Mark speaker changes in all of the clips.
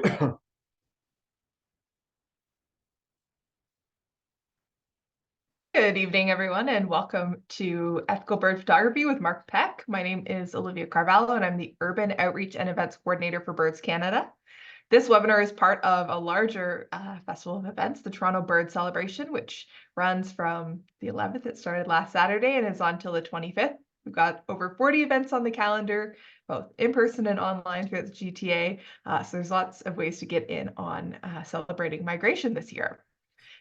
Speaker 1: Good evening, everyone, and welcome to Ethical Bird Photography with Mark Peck. My name is Olivia Carvalho, and I'm the Urban Outreach and Events Coordinator for Birds Canada. This webinar is part of a larger festival of events, the Toronto Bird Celebration, which runs from the 11th. It started last Saturday and is on till the 25th. We've got over 40 events on the calendar, both in person and online throughout the GTA. So there's lots of ways to get in on celebrating migration this year.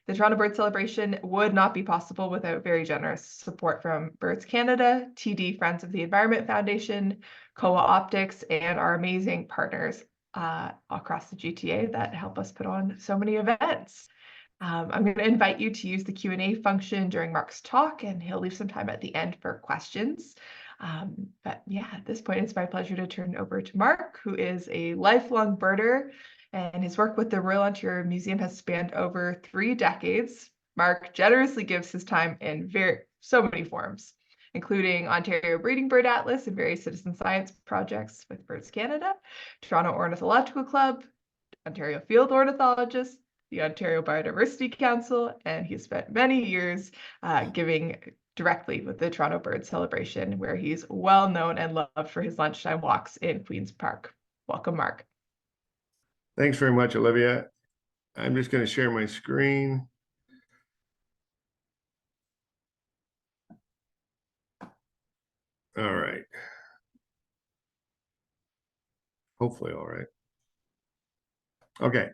Speaker 1: The Toronto Bird Celebration would not be possible without very generous support from Birds Canada, TD Friends of the Environment Foundation, Koa Optics, and our amazing partners across the GTA that help us put on so many events. I'm going to invite you to use the Q&A function during Mark's talk, and he'll leave some time at the end for questions. But yeah, at this point, it's my pleasure to turn over to Mark, who is a lifelong birder, and his work with the Royal Ontario Museum has spanned over 3 decades. Mark generously gives his time in so many forms, including Ontario Breeding Bird Atlas and various citizen science projects with Birds Canada, Toronto Ornithological Club, Ontario Field Ornithologists, the Ontario Biodiversity Council, and he spent many years giving directly with the Toronto Bird Celebration, where he's well known and loved for his lunchtime walks in Queen's Park. Welcome, Mark.
Speaker 2: Thanks very much, Olivia. I'm just going to share my screen. All right. Hopefully, all right. Okay.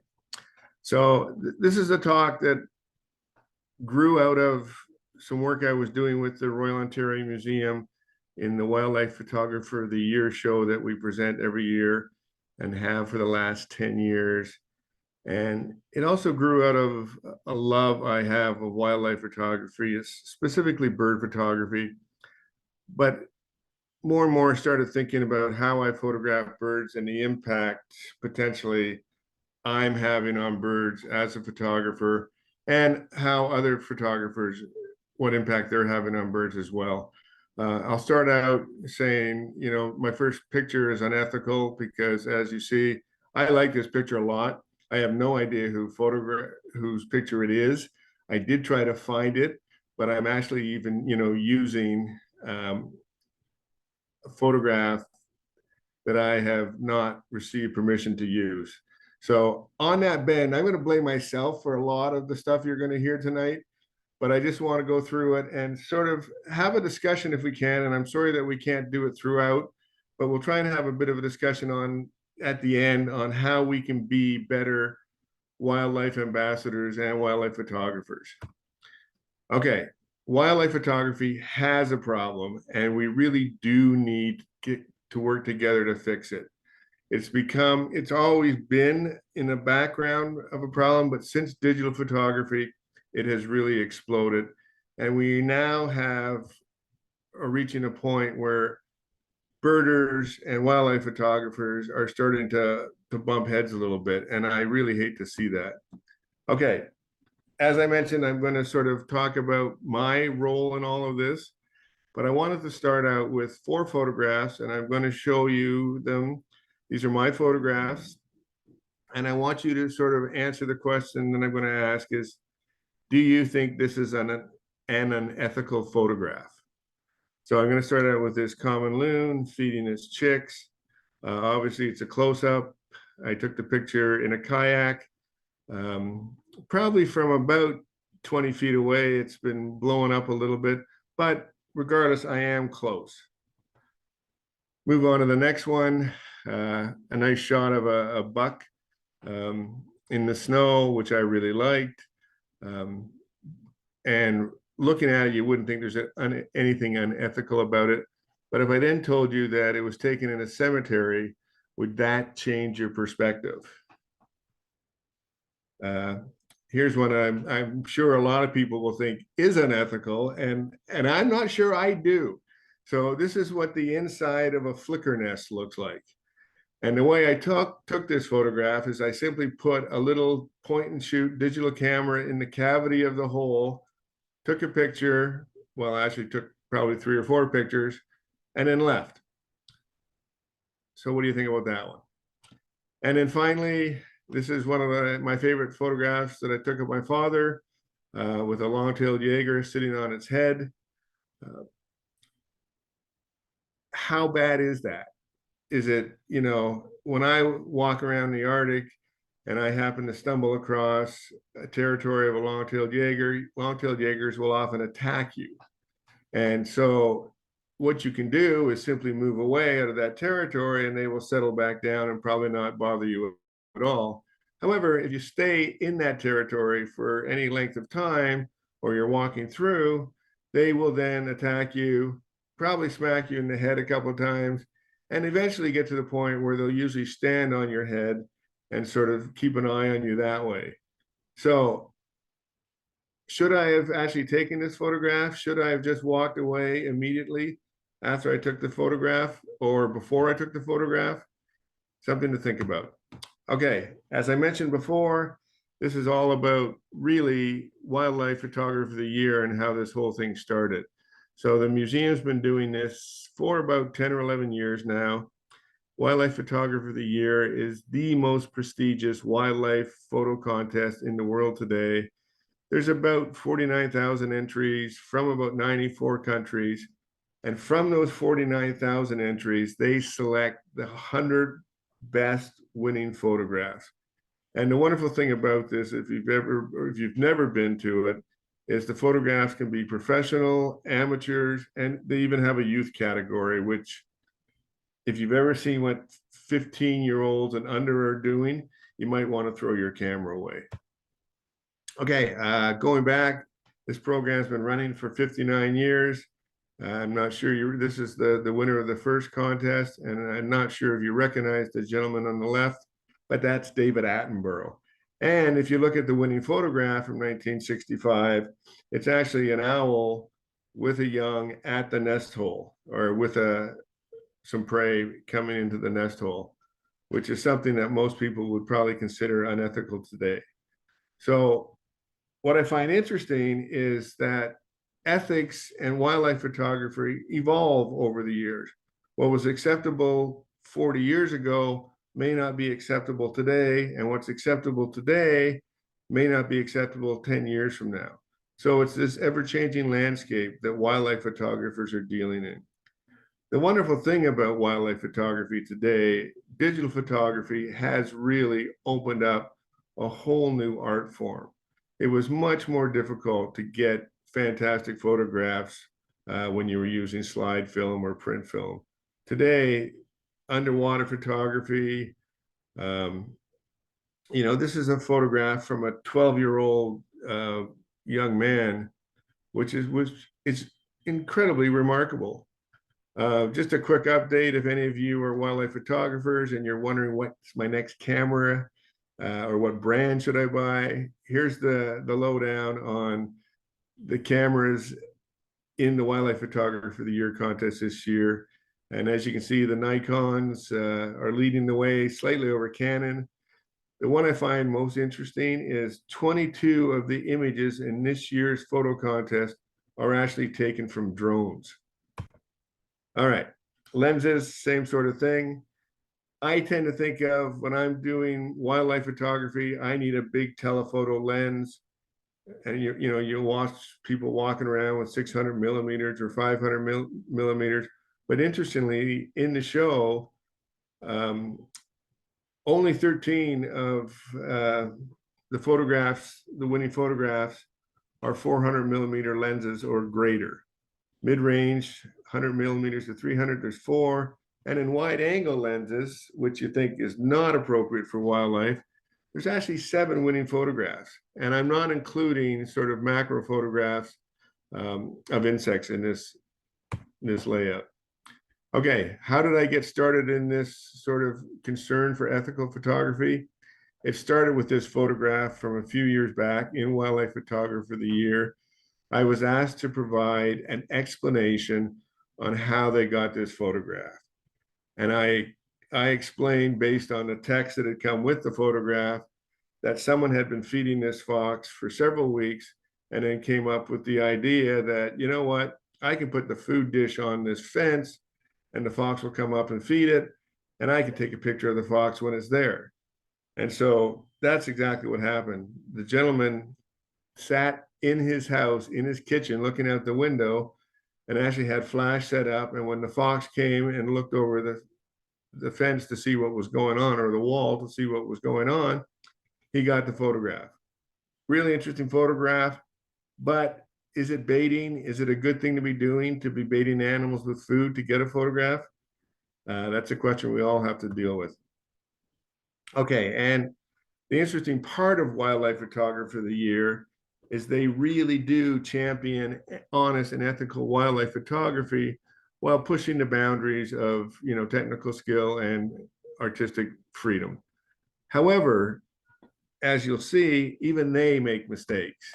Speaker 2: So this is a talk that grew out of some work I was doing with the Royal Ontario Museum in the Wildlife Photographer of the Year show that we present every year and have for the last 10 years. And it also grew out of a love I have of wildlife photography, specifically bird photography. But more and more started thinking about how I photograph birds and the impact potentially I'm having on birds as a photographer, and how other photographers, what impact they're having on birds as well. I'll start out saying, my first picture is unethical because, as you see, I like this picture a lot. I have no idea whose picture it is. I did try to find it, but I'm actually even, using a photograph that I have not received permission to use. So on that bend, I'm going to blame myself for a lot of the stuff you're going to hear tonight. But I just want to go through it and sort of have a discussion if we can. And I'm sorry that we can't do it throughout, but we'll try and have a bit of a discussion at the end on how we can be better wildlife ambassadors and wildlife photographers. Okay, wildlife photography has a problem, and we really do need to work together to fix it. It's always been in the background of a problem, but since digital photography, it has really exploded. And we now are reaching a point where birders and wildlife photographers are starting to bump heads a little bit. And I really hate to see that. Okay, as I mentioned, I'm going to sort of talk about my role in all of this, but I wanted to start out with 4 photographs, and I'm going to show you them. These are my photographs. And I want you to sort of answer the question that I'm going to ask is, do you think this is an unethical photograph? So I'm going to start out with this common loon feeding its chicks. Obviously, it's a close-up. I took the picture in a kayak, probably from about 20 feet away. It's been blowing up a little bit, but regardless, I am close. Move on to the next one. A nice shot of a buck in the snow, which I really liked. And looking at it, you wouldn't think there's anything unethical about it. But if I then told you that it was taken in a cemetery, would that change your perspective? Here's one I'm sure a lot of people will think is unethical, and I'm not sure I do. So this is what the inside of a flicker nest looks like. And the way I took this photograph is I simply put a little point and shoot digital camera in the cavity of the hole, took a picture, well, I actually took probably 3 or 4 pictures, and then left. So what do you think about that one? And then finally, This is one of my favorite photographs that I took of my father with a long-tailed Jaeger sitting on its head. How bad is that? Is it, when I walk around the Arctic and I happen to stumble across a territory of a long-tailed Jaeger, long-tailed Jaegers will often attack you. And so what you can do is simply move away out of that territory and they will settle back down and probably not bother you at all. However, if you stay in that territory for any length of time or you're walking through, they will then attack you, probably smack you in the head a couple of times, and eventually get to the point where they'll usually stand on your head and sort of keep an eye on you that way. So should I have actually taken this photograph? Should I have just walked away immediately after I took the photograph or before I took the photograph? Something to think about. Okay, as I mentioned before, this is all about really wildlife photography of the year and how this whole thing started. So the museum's been doing this for about 10 or 11 years now. Wildlife Photographer of the Year is the most prestigious wildlife photo contest in the world today. There's about 49,000 entries from about 94 countries. And from those 49,000 entries, they select the 100 best winning photographs. And the wonderful thing about this, if you've never been to it, is the photographs can be professional, amateurs, and they even have a youth category, which if you've ever seen what 15-year-olds and under are doing, you might want to throw your camera away. Okay, going back, this program's been running for 59 years. I'm not sure this is the winner of the first contest, and I'm not sure if you recognize the gentleman on the left, but that's David Attenborough. And if you look at the winning photograph from 1965, it's actually an owl with a young at the nest hole, or with some prey coming into the nest hole, which is something that most people would probably consider unethical today. So what I find interesting is that ethics and wildlife photography evolve over the years. What was acceptable 40 years ago may not be acceptable today, and what's acceptable today may not be acceptable 10 years from now. So it's this ever-changing landscape that wildlife photographers are dealing in. The wonderful thing about wildlife photography today, digital photography has really opened up a whole new art form. It was much more difficult to get fantastic photographs when you were using slide film or print film. Today, underwater photography, this is a photograph from a 12-year-old young man, which is incredibly remarkable. Just a quick update, if any of you are wildlife photographers and you're wondering what's my next camera or what brand should I buy, here's the lowdown on the cameras in the Wildlife Photographer of the Year contest this year. And as you can see, the Nikons are leading the way slightly over Canon. The one I find most interesting is 22 of the images in this year's photo contest are actually taken from drones. All right, lenses, same sort of thing. I tend to think of when I'm doing wildlife photography, I need a big telephoto lens. And you watch people walking around with 600 millimeters or 500 millimeters. But interestingly, in the show, only 13 of the photographs, the winning photographs, are 400 millimeter lenses or greater. Mid-range, 100 millimeters to 300, there's 4. And in wide angle lenses, which you think is not appropriate for wildlife, there's actually 7 winning photographs. And I'm not including sort of macro photographs of insects in this layout. Okay, how did I get started in this sort of concern for ethical photography? It started with this photograph from a few years back in Wildlife Photographer of the Year. I was asked to provide an explanation on how they got this photograph. And I explained, based on the text that had come with the photograph, that someone had been feeding this fox for several weeks and then came up with the idea that, you know what, I can put the food dish on this fence and the fox will come up and feed it, and I can take a picture of the fox when it's there. And so that's exactly what happened. The gentleman sat in his house, in his kitchen, looking out the window, and actually had flash set up. And when the fox came and looked over the fence to see what was going on, or the wall to see what was going on, he got the photograph. Really interesting photograph. But is it baiting? Is it a good thing to be doing, to be baiting animals with food to get a photograph? That's a question we all have to deal with. Okay, and the interesting part of Wildlife Photographer of the Year is they really do champion honest and ethical wildlife photography while pushing the boundaries of, technical skill and artistic freedom. However, as you'll see, even they make mistakes.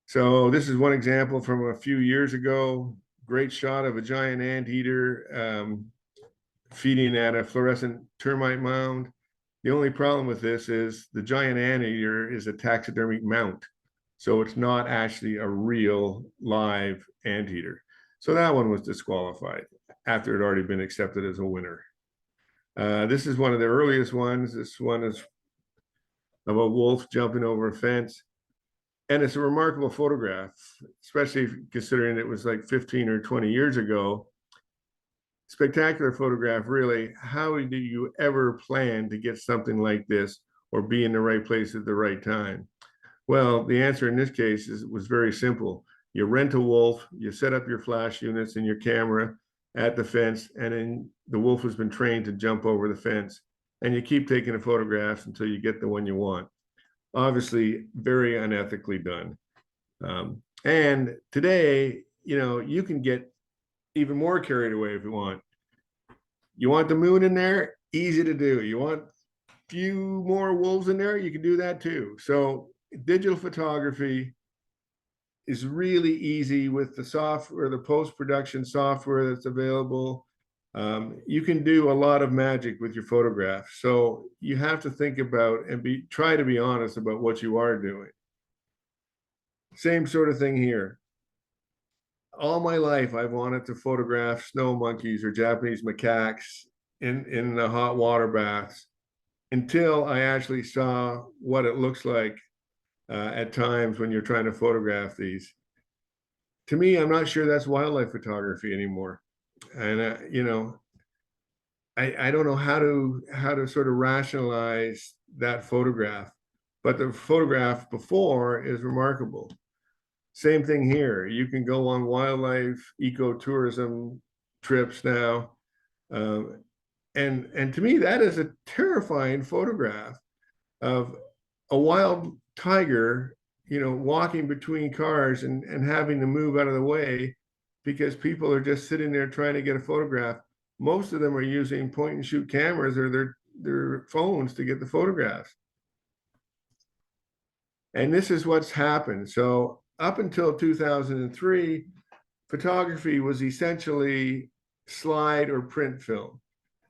Speaker 2: So this is one example from a few years ago. Great shot of a giant anteater feeding at a fluorescent termite mound. The only problem with this is the giant anteater is a taxidermic mount. So it's not actually a real live anteater. So that one was disqualified after it had already been accepted as a winner. This is one of the earliest ones. This one is of a wolf jumping over a fence. And it's a remarkable photograph, especially considering it was like 15 or 20 years ago. Spectacular photograph, really. How do you ever plan to get something like this or be in the right place at the right time? Well, the answer in this case was very simple. You rent a wolf, you set up your flash units and your camera at the fence, and then the wolf has been trained to jump over the fence, and you keep taking the photographs until you get the one you want. Obviously, very unethically done. And today, you can get even more carried away if you want. You want the moon in there? Easy to do. You want a few more wolves in there? You can do that too. So digital photography is really easy with the software, the post-production software that's available. You can do a lot of magic with your photographs. So you have to think about and try to be honest about what you are doing. Same sort of thing here. All my life, I've wanted to photograph snow monkeys or Japanese macaques in the hot water baths until I actually saw what it looks like at times when you're trying to photograph these. To me, I'm not sure that's wildlife photography anymore. And, I don't know how to sort of rationalize that photograph, but the photograph before is remarkable. Same thing here. You can go on wildlife ecotourism trips now. And to me, that is a terrifying photograph of a wild tiger, walking between cars and having to move out of the way because people are just sitting there trying to get a photograph. Most of them are using point and shoot cameras or their phones to get the photographs. And this is what's happened. So up until 2003, photography was essentially slide or print film.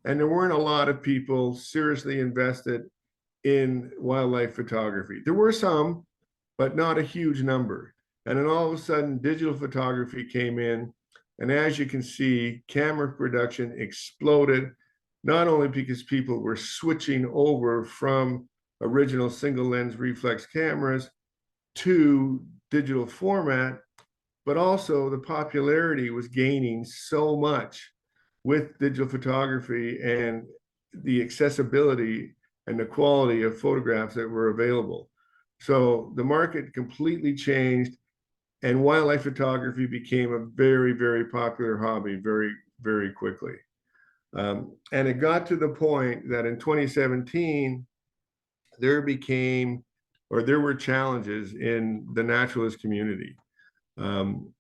Speaker 2: And there weren't a lot of people seriously invested in wildlife photography. There were some, but not a huge number. And then all of a sudden, digital photography came in. And as you can see, camera production exploded, not only because people were switching over from original single lens reflex cameras to digital format, but also the popularity was gaining so much with digital photography and the accessibility and the quality of photographs that were available. So the market completely changed, and wildlife photography became a very, very popular hobby very, very quickly. And it got to the point that in 2017, there were challenges in the naturalist community. And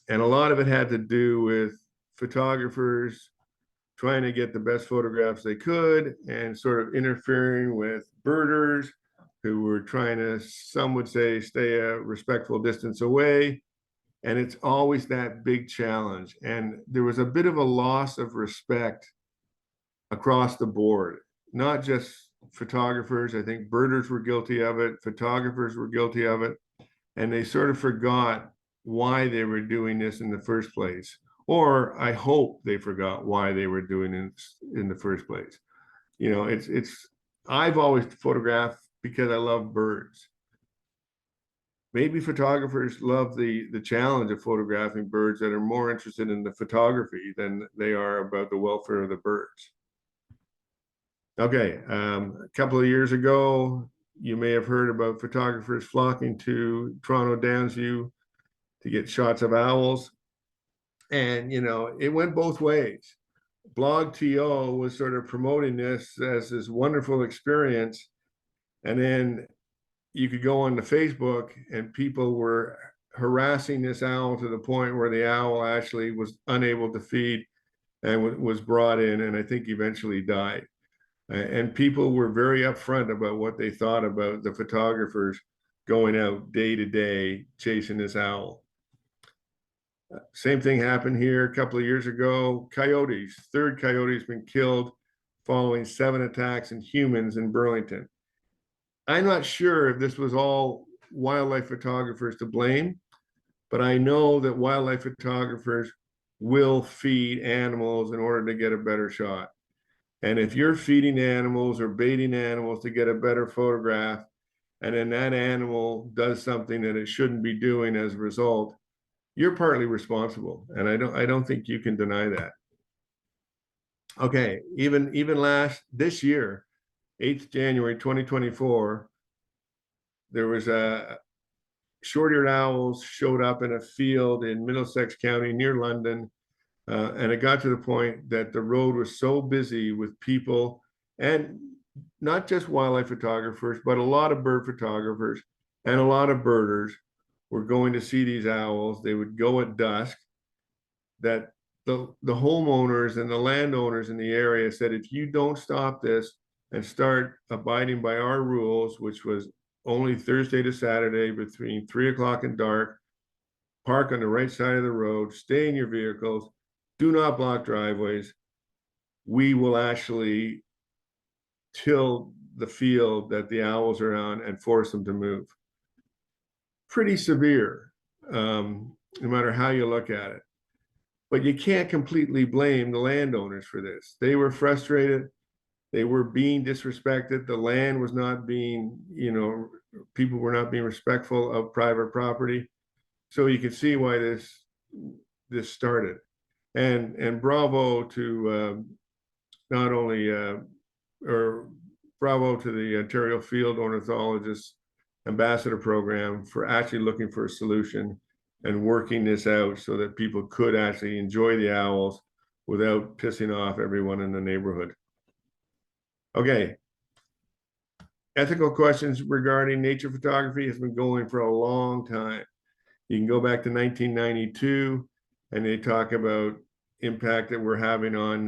Speaker 2: a lot of it had to do with photographers trying to get the best photographs they could and sort of interfering with birders who were trying to, some would say, stay a respectful distance away. And it's always that big challenge. And there was a bit of a loss of respect across the board, not just photographers. I think birders were guilty of it, photographers were guilty of it, and they sort of forgot why they were doing this in the first place. Or I hope they forgot why they were doing it in the first place. It's I've always photographed because I love birds. Maybe photographers love the challenge of photographing birds that are more interested in the photography than they are about the welfare of the birds. Okay, a couple of years ago, you may have heard about photographers flocking to Toronto Downsview to get shots of owls. And, it went both ways. Blog TO was sort of promoting this as this wonderful experience. And then you could go on to Facebook and people were harassing this owl to the point where the owl actually was unable to feed and was brought in and I think eventually died. And people were very upfront about what they thought about the photographers going out day to day chasing this owl. Same thing happened here a couple of years ago. Coyotes, third coyote's been killed following 7 attacks in humans in Burlington. I'm not sure if this was all wildlife photographers to blame, but I know that wildlife photographers will feed animals in order to get a better shot. And if you're feeding animals or baiting animals to get a better photograph, and then that animal does something that it shouldn't be doing as a result, you're partly responsible. And I don't think you can deny that. Okay, even this year, 8th January 2024, there was a short-eared owls showed up in a field in Middlesex County near London. And it got to the point that the road was so busy with people and not just wildlife photographers, but a lot of bird photographers and a lot of birders were going to see these owls. They would go at dusk. That the homeowners and the landowners in the area said, if you don't stop this and start abiding by our rules, which was only Thursday to Saturday between 3 o'clock and dark, park on the right side of the road, stay in your vehicles, do not block driveways, we will actually till the field that the owls are on and force them to move. Pretty severe, no matter how you look at it. But you can't completely blame the landowners for this. They were frustrated. They were being disrespected. The land was not being, people were not being respectful of private property. So you can see why this started. And bravo to not only, or bravo to the Ontario Field Ornithologist Ambassador Program for actually looking for a solution and working this out so that people could actually enjoy the owls without pissing off everyone in the neighborhood. Okay. Ethical questions regarding nature photography has been going for a long time. You can go back to 1992 and they talk about impact that we're having on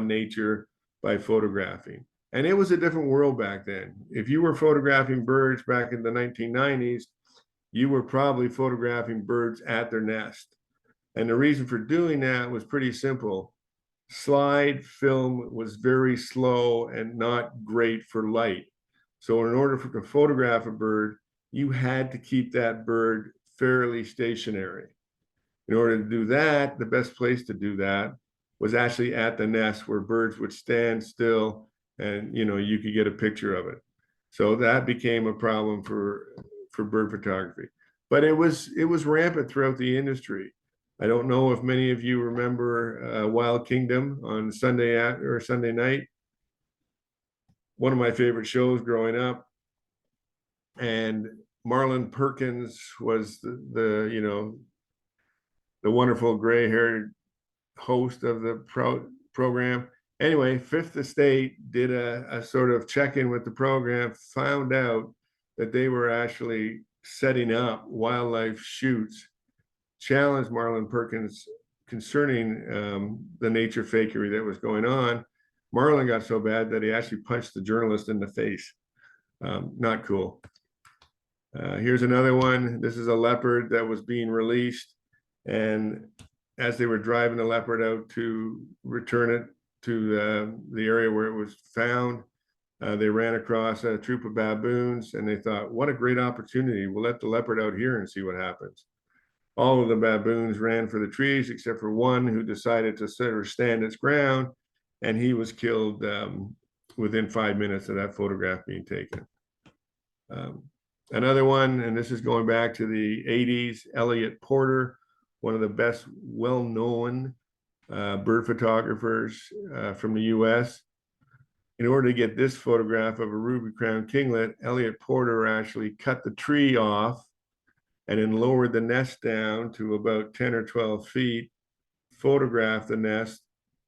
Speaker 2: nature by photographing. And it was a different world back then. If you were photographing birds back in the 1990s, you were probably photographing birds at their nest. And the reason for doing that was pretty simple. Slide film was very slow and not great for light. So in order to photograph a bird, you had to keep that bird fairly stationary. In order to do that, the best place to do that was actually at the nest where birds would stand still and you could get a picture of it. So that became a problem for bird photography. But it was rampant throughout the industry. I don't know if many of you remember Wild Kingdom on Sunday night. One of my favorite shows growing up. And Marlon Perkins was the wonderful gray-haired host of the program. Anyway, Fifth Estate did a sort of check-in with the program, found out that they were actually setting up wildlife shoots, challenged Marlon Perkins concerning the nature fakery that was going on. Marlon got so bad that he actually punched the journalist in the face. Not cool. Here's another one. This is a leopard that was being released. And as they were driving the leopard out to return it to the area where it was found, they ran across a troop of baboons and they thought, what a great opportunity. We'll let the leopard out here and see what happens. All of the baboons ran for the trees except for one who decided to sit or stand its ground, and he was killed within 5 minutes of that photograph being taken. Another one, and this is going back to the 80s, Elliot Porter, one of the best well-known bird photographers from the US. In order to get this photograph of a ruby-crowned kinglet, Elliot Porter actually cut the tree off and then lowered the nest down to about 10 or 12 feet, photographed the nest,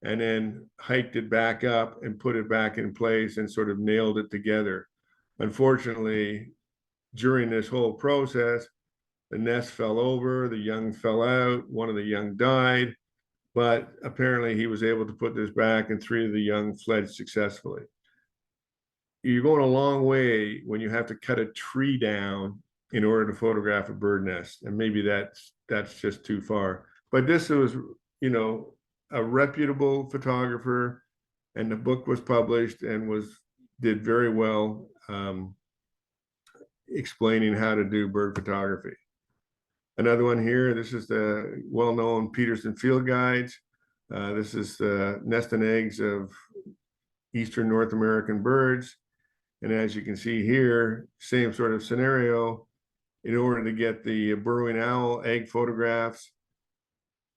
Speaker 2: and then hiked it back up and put it back in place and sort of nailed it together. Unfortunately, during this whole process, the nest fell over, the young fell out, one of the young died, but apparently he was able to put this back and 3 of the young fled successfully. You're going a long way when you have to cut a tree down in order to photograph a bird nest, and maybe that's just too far. But this was, you know, a reputable photographer, and the book was published and did very well explaining how to do bird photography. Another one here, this is the well-known Peterson Field Guides. This is the nest and eggs of Eastern North American birds. And as you can see here, same sort of scenario. In order to get the burrowing owl egg photographs,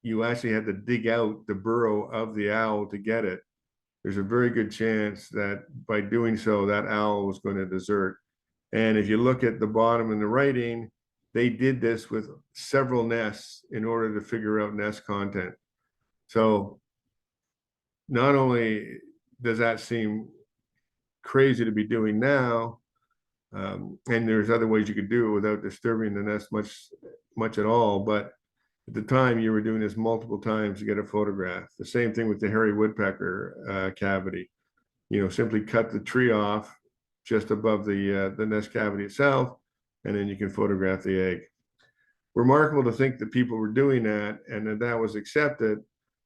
Speaker 2: you actually had to dig out the burrow of the owl to get it. There's a very good chance that by doing so, that owl was going to desert. And if you look at the bottom in the writing, they did this with several nests in order to figure out nest content. So not only does that seem crazy to be doing now, and there's other ways you could do it without disturbing the nest much at all, but at the time you were doing this multiple times to get a photograph. The same thing with the hairy woodpecker cavity. You know, simply cut the tree off just above the nest cavity itself, and then you can photograph the egg. Remarkable to think that people were doing that and that that was accepted,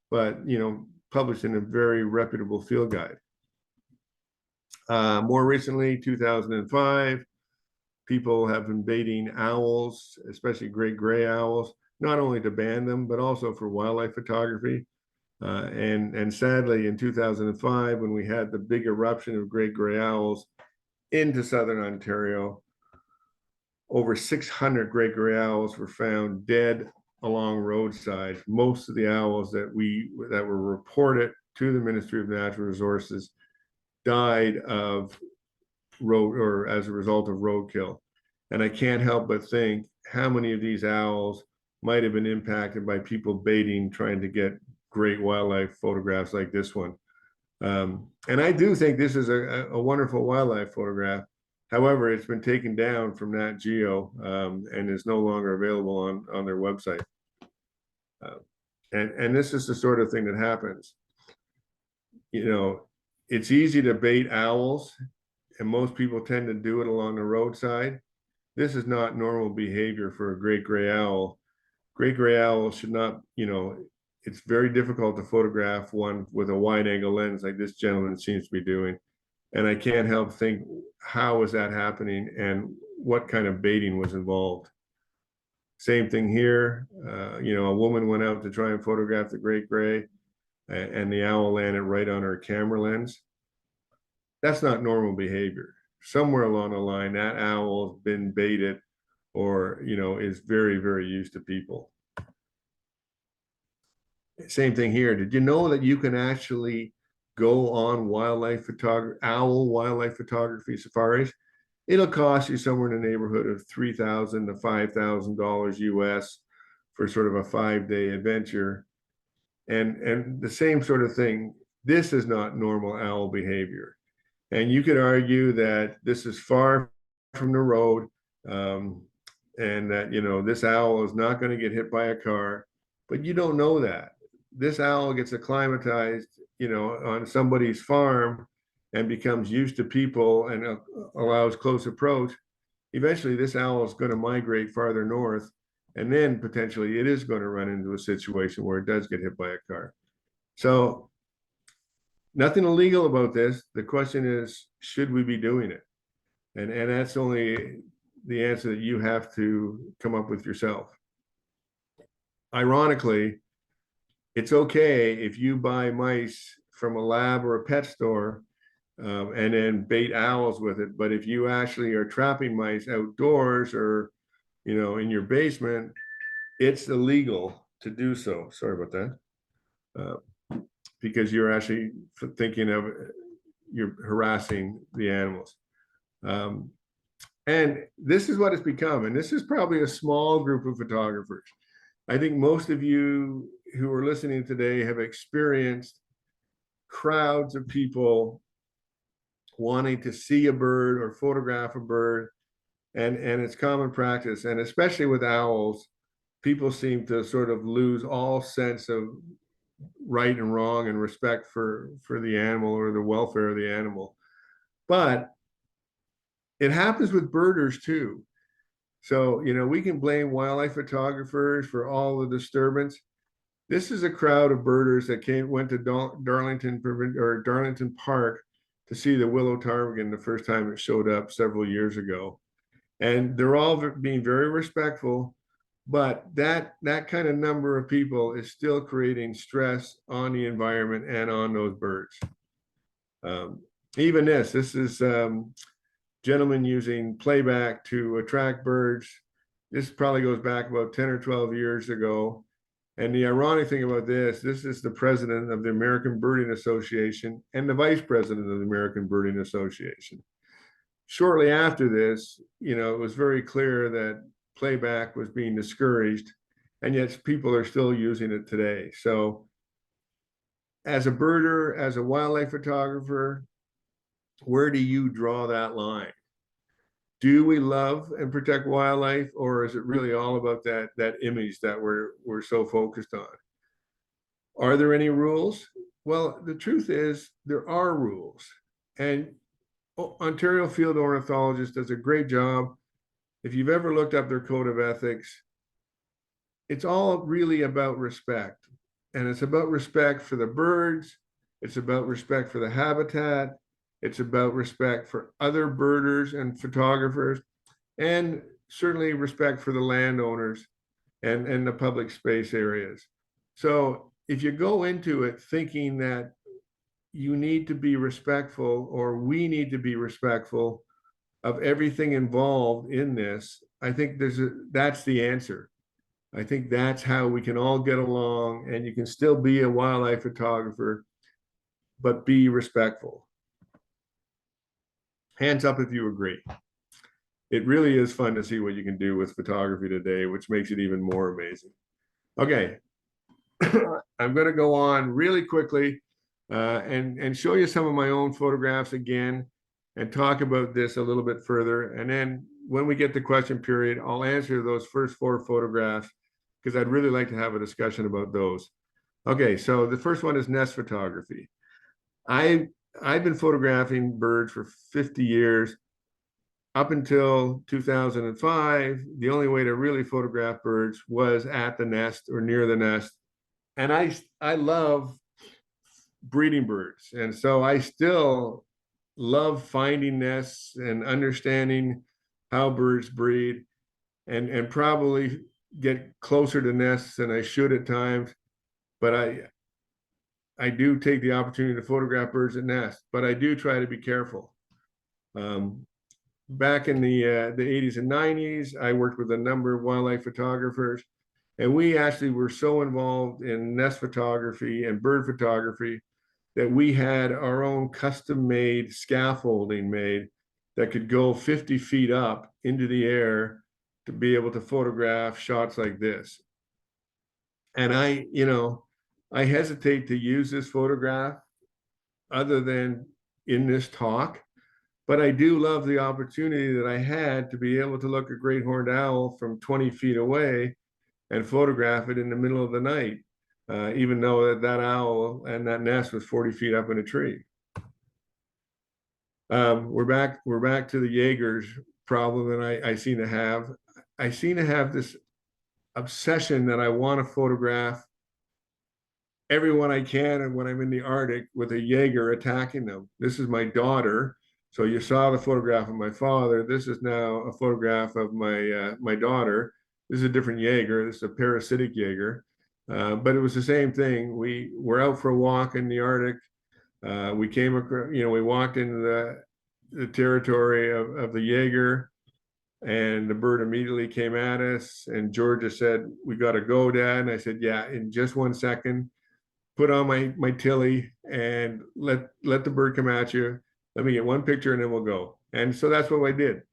Speaker 2: but, you know, published in a very reputable field guide. More recently, 2005, people have been baiting owls, especially great gray owls, not only to ban them, but also for wildlife photography. And sadly, in 2005, when we had the big eruption of great gray owls into southern Ontario, over 600 great gray owls were found dead along roadsides. Most of the owls that were reported to the Ministry of Natural Resources died of road or as a result of roadkill. And I can't help but think how many of these owls might have been impacted by people baiting, trying to get great wildlife photographs like this one. And I do think this is a wonderful wildlife photograph. However, it's been taken down from Nat Geo and is no longer available on their website. And this is the sort of thing that happens. You know, it's easy to bait owls, and most people tend to do it along the roadside. This is not normal behavior for a great gray owl. Great gray owls should not, you know, it's very difficult to photograph one with a wide angle lens like this gentleman seems to be doing. And I can't help think, how is that happening and what kind of baiting was involved? Same thing here. You know, a woman went out to try and photograph the great gray, and the owl landed right on her camera lens. That's not normal behavior. Somewhere along the line, that owl's been baited or, you know, is very, very used to people. Same thing here. Did you know that you can actually go on owl wildlife photography safaris? It'll cost you somewhere in the neighborhood of $3,000 to $5,000 US for sort of a 5-day adventure. And the same sort of thing, this is not normal owl behavior. And you could argue that this is far from the road, and that, you know, this owl is not going to get hit by a car, but you don't know that. This owl gets acclimatized, you know, on somebody's farm and becomes used to people and allows close approach. Eventually, this owl is going to migrate farther north, and then potentially it is going to run into a situation where it does get hit by a car. So nothing illegal about this. The question is, should we be doing it? And that's only the answer that you have to come up with yourself. Ironically, it's okay if you buy mice from a lab or a pet store and then bait owls with it. But if you actually are trapping mice outdoors or, in your basement, it's illegal to do so. Sorry about that. Because you're actually thinking of, you're harassing the animals. And this is what it's become. And this is probably a small group of photographers. I think most of you who are listening today have experienced crowds of people wanting to see a bird or photograph a bird. And it's common practice. And especially with owls, people seem to sort of lose all sense of right and wrong and respect for the animal or the welfare of the animal. But it happens with birders too. So, we can blame wildlife photographers for all the disturbance. This is a crowd of birders that went to Darlington Park to see the willow ptarmigan the first time it showed up several years ago. And they're all being very respectful, but that kind of number of people is still creating stress on the environment and on those birds. Even this is gentlemen using playback to attract birds. This probably goes back about 10 or 12 years ago. And the ironic thing about this is the president of the American Birding Association and the vice president of the American Birding Association. Shortly after this, it was very clear that playback was being discouraged, and yet people are still using it today. So as a birder, as a wildlife photographer, where do you draw that line? Do we love and protect wildlife, or is it really all about that image that we're so focused on? Are there any rules? Well, the truth is there are rules, and Ontario Field Ornithologist does a great job. If you've ever looked up their code of ethics, it's all really about respect. And it's about respect for the birds. It's about respect for the habitat. It's about respect for other birders and photographers, and certainly respect for the landowners and the public space areas. So if you go into it thinking that you need to be respectful, or we need to be respectful of everything involved in this, I think that's the answer. I think that's how we can all get along, and you can still be a wildlife photographer, but be respectful. Hands up if you agree. It really is fun to see what you can do with photography today, which makes it even more amazing. Okay, I'm going to go on really quickly and show you some of my own photographs again and talk about this a little bit further. And then when we get to question period, I'll answer those first 4 photographs because I'd really like to have a discussion about those. Okay, so the first one is nest photography. I've been photographing birds for 50 years. Up until 2005, the only way to really photograph birds was at the nest or near the nest. And I love breeding birds. And so I still love finding nests and understanding how birds breed, and probably get closer to nests than I should at times. But I do take the opportunity to photograph birds at nests, but I do try to be careful. Back in the 80s and 90s, I worked with a number of wildlife photographers, and we actually were so involved in nest photography and bird photography that we had our own custom-made scaffolding made that could go 50 feet up into the air to be able to photograph shots like this. And I hesitate to use this photograph other than in this talk, but I do love the opportunity that I had to be able to look at a great horned owl from 20 feet away and photograph it in the middle of the night, even though that owl and that nest was 40 feet up in a tree. We're back to the Jaegers problem that I seem to have. I seem to have this obsession that I want to photograph everyone I can, and when I'm in the Arctic with a Jaeger attacking them. This is my daughter. So you saw the photograph of my father. This is now a photograph of my daughter. This is a different Jaeger. This is a parasitic Jaeger. But it was the same thing. We were out for a walk in the Arctic. We came across, we walked into the territory of the Jaeger, and the bird immediately came at us. And Georgia said, "We got to go, Dad." And I said, "Yeah, in just 1 second." Put on my tilly and let the bird come at you. Let me get one picture and then we'll go. And so that's what I did.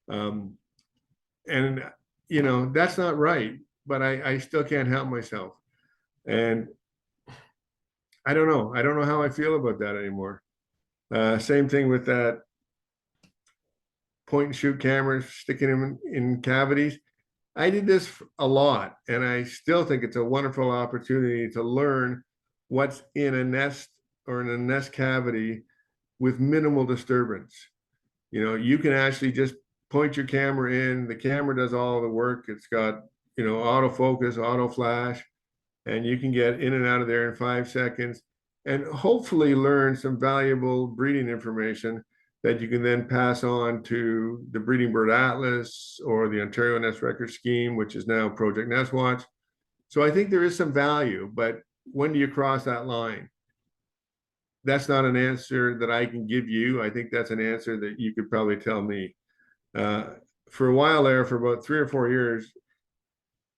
Speaker 2: Um, and that's not right, but I still can't help myself. And I don't know. I don't know how I feel about that anymore. Same thing with that point and shoot cameras, sticking them in cavities. I did this a lot, and I still think it's a wonderful opportunity to learn what's in a nest or in a nest cavity with minimal disturbance. You can actually just point your camera in, the camera does all the work. It's got, autofocus, auto flash, and you can get in and out of there in 5 seconds and hopefully learn some valuable breeding information that you can then pass on to the Breeding Bird Atlas or the Ontario Nest Record Scheme, which is now Project Nest Watch. So I think there is some value, but when do you cross that line? That's not an answer that I can give you. I think that's an answer that you could probably tell me. For a while there, for about 3 or 4 years,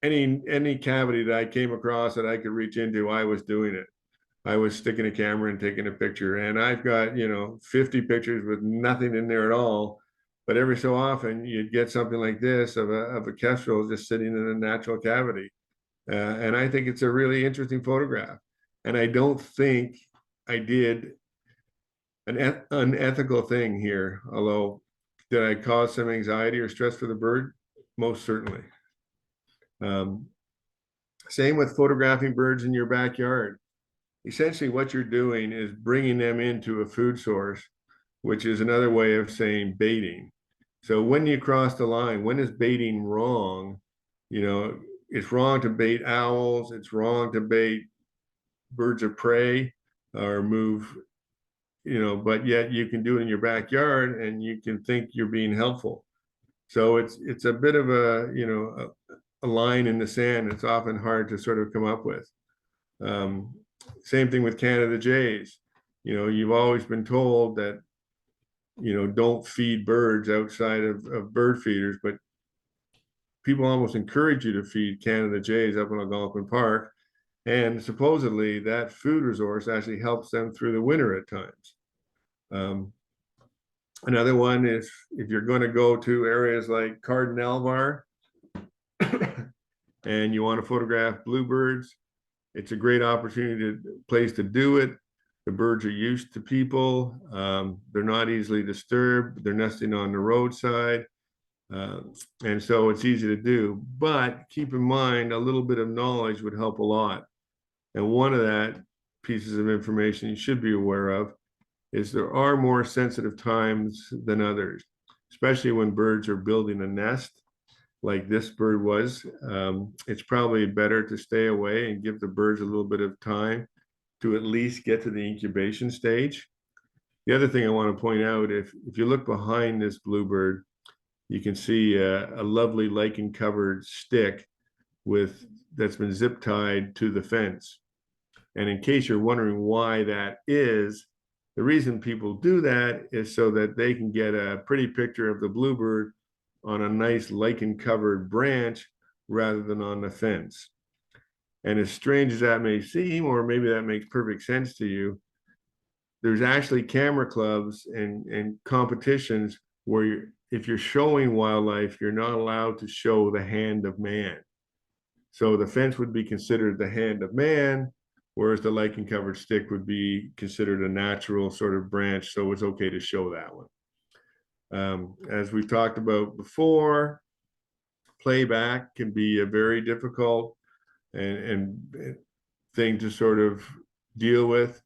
Speaker 2: any cavity that I came across that I could reach into, I was doing it. I was sticking a camera and taking a picture, and I've got 50 pictures with nothing in there at all. But every so often, you'd get something like this of a kestrel just sitting in a natural cavity, and I think it's a really interesting photograph. And I don't think I did an unethical thing here, although did I cause some anxiety or stress for the bird? Most certainly. Same with photographing birds in your backyard. Essentially, what you're doing is bringing them into a food source, which is another way of saying baiting. So when you cross the line, when is baiting wrong? It's wrong to bait owls. It's wrong to bait birds of prey or move, but yet you can do it in your backyard and you can think you're being helpful. So it's a bit of a line in the sand. It's often hard to sort of come up with. Same thing with Canada jays. You've always been told that, don't feed birds outside of bird feeders, but people almost encourage you to feed Canada jays up in Algonquin Park. And supposedly that food resource actually helps them through the winter at times. Another one is if you're going to go to areas like Cardinalvar and you want to photograph bluebirds, it's a great place to do it. The birds are used to people. They're not easily disturbed. They're nesting on the roadside. And so it's easy to do. But keep in mind, a little bit of knowledge would help a lot. And one of that pieces of information you should be aware of is there are more sensitive times than others, especially when birds are building a nest like this bird was. It's probably better to stay away and give the birds a little bit of time to at least get to the incubation stage. The other thing I want to point out, if you look behind this bluebird, you can see a lovely lichen covered stick that's been zip tied to the fence. And in case you're wondering why that is, the reason people do that is so that they can get a pretty picture of the bluebird on a nice lichen covered branch rather than on the fence. And as strange as that may seem, or maybe that makes perfect sense to you, there's actually camera clubs and competitions where if you're showing wildlife, you're not allowed to show the hand of man. So the fence would be considered the hand of man, whereas the lichen covered stick would be considered a natural sort of branch. So it's okay to show that one. As we've talked about before, playback can be a very difficult and thing to sort of deal with.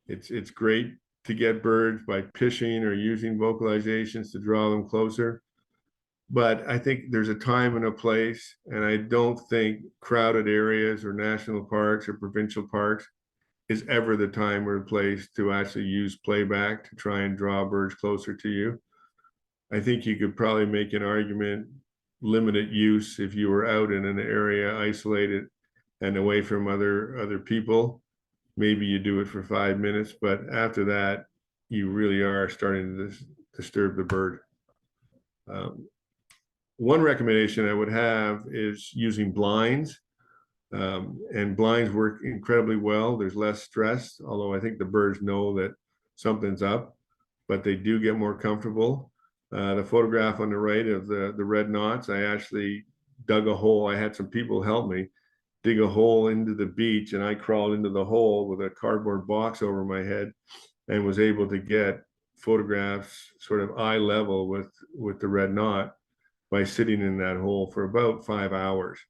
Speaker 2: It's great to get birds by pitching or using vocalizations to draw them closer. But I think there's a time and a place, and I don't think crowded areas or national parks or provincial parks is ever the time or place to actually use playback to try and draw birds closer to you. I think you could probably make an argument, limited use if you were out in an area isolated and away from other people. maybe you do it for 5 minutes, but after that, you really are starting to disturb the bird. One recommendation I would have is using blinds. And blinds work incredibly well. There's less stress, although I think the birds know that something's up, but they do get more comfortable. The photograph on the right of the red knots, I actually dug a hole. I had some people help me dig a hole into the beach, and I crawled into the hole with a cardboard box over my head and was able to get photographs sort of eye level with the red knot by sitting in that hole for about 5 hours.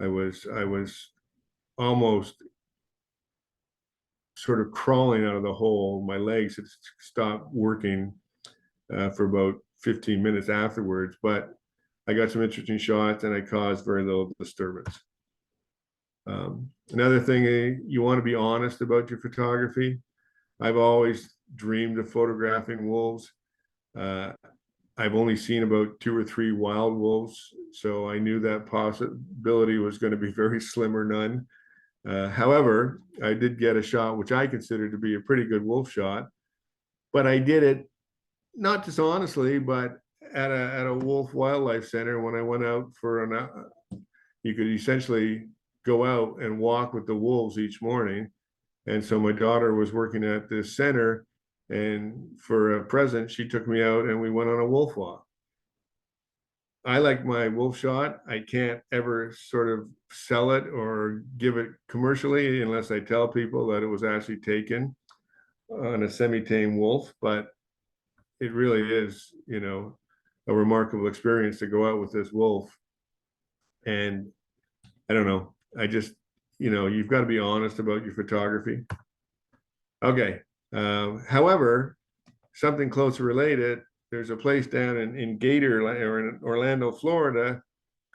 Speaker 2: I was almost sort of crawling out of the hole. My legs had stopped working for about 15 minutes afterwards, but I got some interesting shots and I caused very little disturbance. Another thing, you want to be honest about your photography. I've always dreamed of photographing wolves. I've only seen about 2 or 3 wild wolves, so I knew that possibility was going to be very slim or none. However, I did get a shot, which I consider to be a pretty good wolf shot, but I did it not dishonestly, but at a wolf wildlife center when I went out for you could essentially go out and walk with the wolves each morning. And so my daughter was working at this center, and for a present, she took me out and we went on a wolf walk. I like my wolf shot. I can't ever sort of sell it or give it commercially unless I tell people that it was actually taken on a semi-tame wolf, but it really is, a remarkable experience to go out with this wolf. And I don't know, I just, you've got to be honest about your photography. Okay. However, something closely related, there's a place down in Orlando, Florida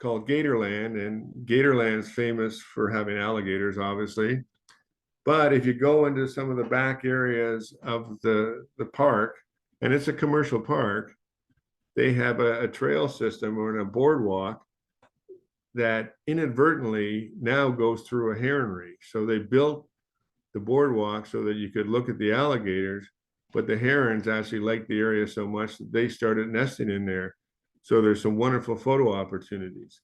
Speaker 2: called Gatorland, and Gatorland's famous for having alligators, obviously. But if you go into some of the back areas of the park, and it's a commercial park, they have a trail system or a boardwalk that inadvertently now goes through a heron reef. So they built the boardwalk so that you could look at the alligators, but the herons actually liked the area so much that they started nesting in there. So there's some wonderful photo opportunities.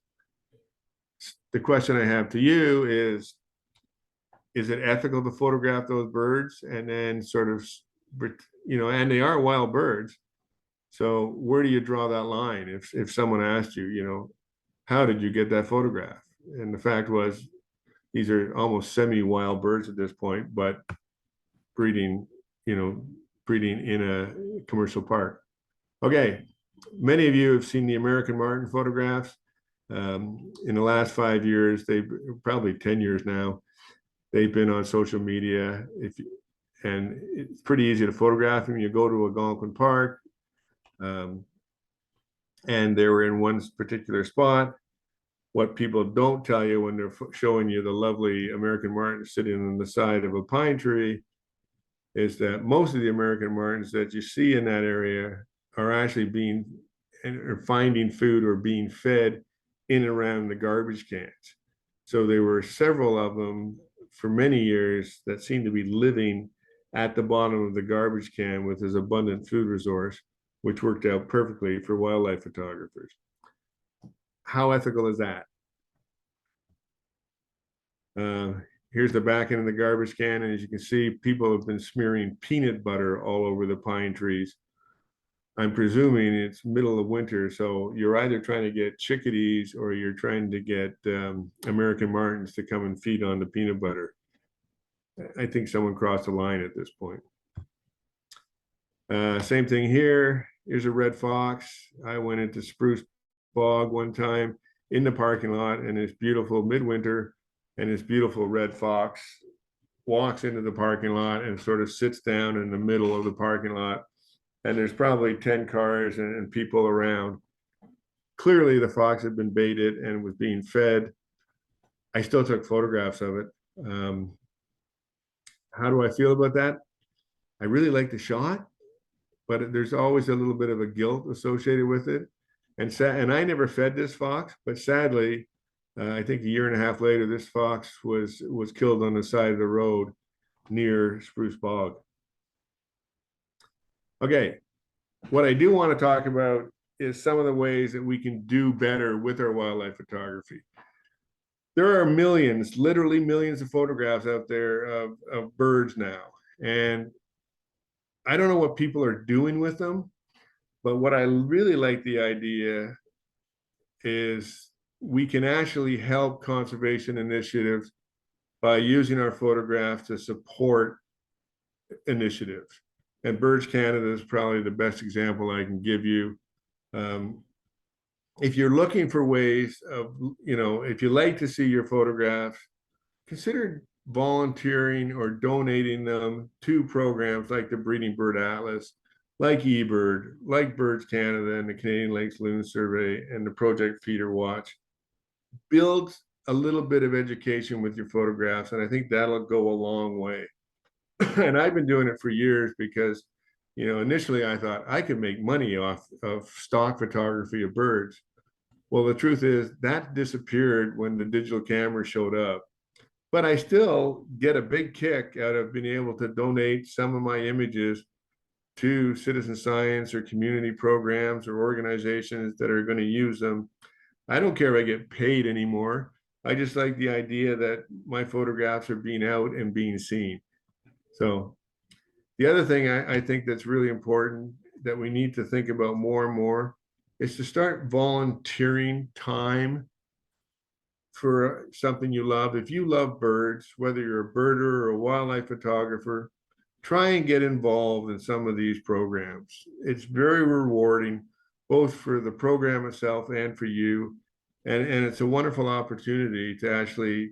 Speaker 2: The question I have to you is it ethical to photograph those birds? And then sort of, and they are wild birds. So where do you draw that line? If someone asked you, how did you get that photograph? And the fact was, these are almost semi-wild birds at this point, but breeding in a commercial park. Okay, many of you have seen the American marten photographs. In the last 5 years, probably 10 years now, they've been on social media. And it's pretty easy to photograph them. You go to Algonquin Park, and they were in one particular spot. What people don't tell you when they're showing you the lovely American marten sitting on the side of a pine tree is that most of the American martens that you see in that area are actually finding food or being fed in and around the garbage cans. So there were several of them for many years that seemed to be living at the bottom of the garbage can with this abundant food resource, which worked out perfectly for wildlife photographers. How ethical is that? Here's the back end of the garbage can, and as you can see, people have been smearing peanut butter all over the pine trees. I'm presuming it's middle of winter, so you're either trying to get chickadees or you're trying to get American martens to come and feed on the peanut butter. I think someone crossed the line at this point. Same thing here. Here's a red fox. I went into Spruce Bog one time in the parking lot, and it's beautiful midwinter, and this beautiful red fox walks into the parking lot and sort of sits down in the middle of the parking lot. And there's probably 10 cars and people around. Clearly the fox had been baited and was being fed. I still took photographs of it. How do I feel about that? I really like the shot, but there's always a little bit of a guilt associated with it. And I never fed this fox, but sadly, I think a year and a half later, this fox was killed on the side of the road near Spruce Bog. Okay, what I do want to talk about is some of the ways that we can do better with our wildlife photography. There are millions, literally millions of photographs out there of birds now. And I don't know what people are doing with them, but what I really like the idea is we can actually help conservation initiatives by using our photographs to support initiatives. And Birds Canada is probably the best example I can give you. If you're looking for ways of, if you like to see your photographs, consider volunteering or donating them to programs like the Breeding Bird Atlas, like eBird, like Birds Canada and the Canadian Lakes Loon Survey and the Project Feeder Watch. Build a little bit of education with your photographs, and I think that'll go a long way. And I've been doing it for years because, initially I thought I could make money off of stock photography of birds. Well, the truth is that disappeared when the digital camera showed up. But I still get a big kick out of being able to donate some of my images to citizen science or community programs or organizations that are going to use them. I don't care if I get paid anymore. I just like the idea that my photographs are being out and being seen. So the other thing I think that's really important that we need to think about more and more is to start volunteering time for something you love. If you love birds, whether you're a birder or a wildlife photographer, try and get involved in some of these programs. It's very rewarding, both for the program itself and for you. And it's a wonderful opportunity to actually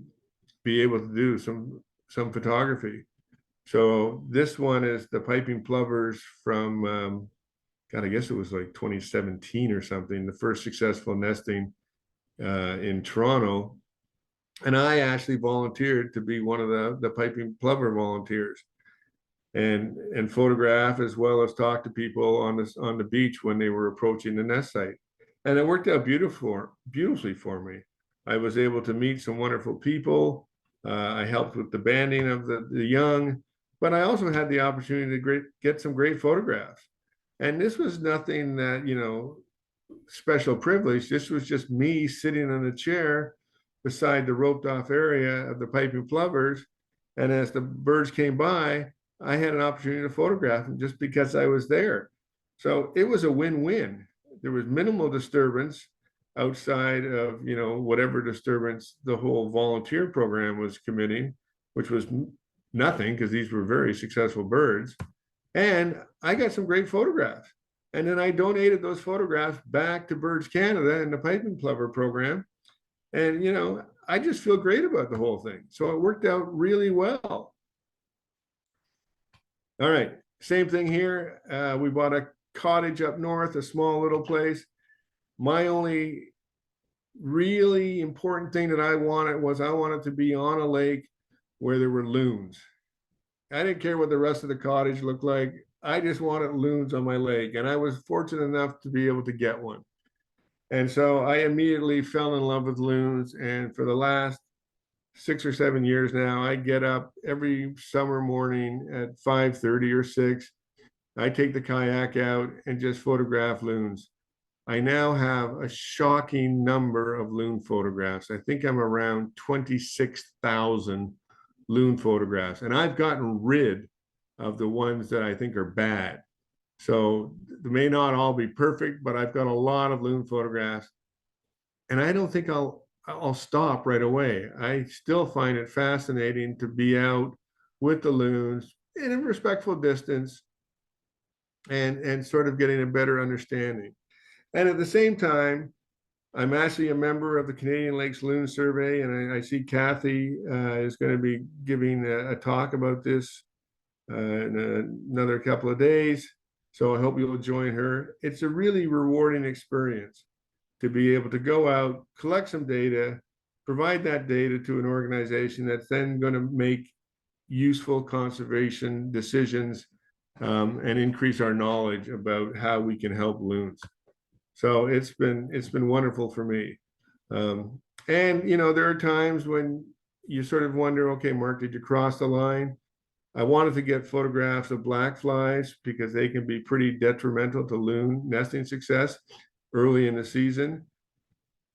Speaker 2: be able to do some photography. So this one is the piping plovers from, God, I guess it was like 2017 or something, the first successful nesting in Toronto. And I actually volunteered to be one of the piping plover volunteers and photograph as well as talk to people on the beach when they were approaching the nest site. And it worked out beautifully for me. I was able to meet some wonderful people. I helped with the banding of the young, but I also had the opportunity to get some great photographs. And this was nothing that, special privilege. This was just me sitting in a chair beside the roped off area of the piping plovers. And as the birds came by, I had an opportunity to photograph them just because I was there. So it was a win-win. There was minimal disturbance outside of, whatever disturbance the whole volunteer program was committing, which was nothing because these were very successful birds. And I got some great photographs. And then I donated those photographs back to Birds Canada and the piping plover program. And, I just feel great about the whole thing. So it worked out really well. All right, same thing here. We bought a cottage up north, a small little place. My only really important thing that I wanted to be on a lake where there were loons. I didn't care what the rest of the cottage looked like. I just wanted loons on my lake, and I was fortunate enough to be able to get one. And so I immediately fell in love with loons, and for the last 6 or 7 years now, I get up every summer morning at 5:30 or 6. I take the kayak out and just photograph loons. I now have a shocking number of loon photographs. I think I'm around 26,000 loon photographs, and I've gotten rid of the ones that I think are bad. So they may not all be perfect, but I've got a lot of loon photographs, and I don't think I'll stop right away. I still find it fascinating to be out with the loons in a respectful distance and sort of getting a better understanding. And at the same time, I'm actually a member of the Canadian Lakes Loon Survey, and I see Kathy is going to be giving a talk about this in another couple of days. So I hope you'll join her. It's a really rewarding experience to be able to go out, collect some data, provide that data to an organization that's then going to make useful conservation decisions and increase our knowledge about how we can help loons. So it's been wonderful for me. And there are times when you sort of wonder, okay, Mark, did you cross the line? I wanted to get photographs of black flies because they can be pretty detrimental to loon nesting success early in the season.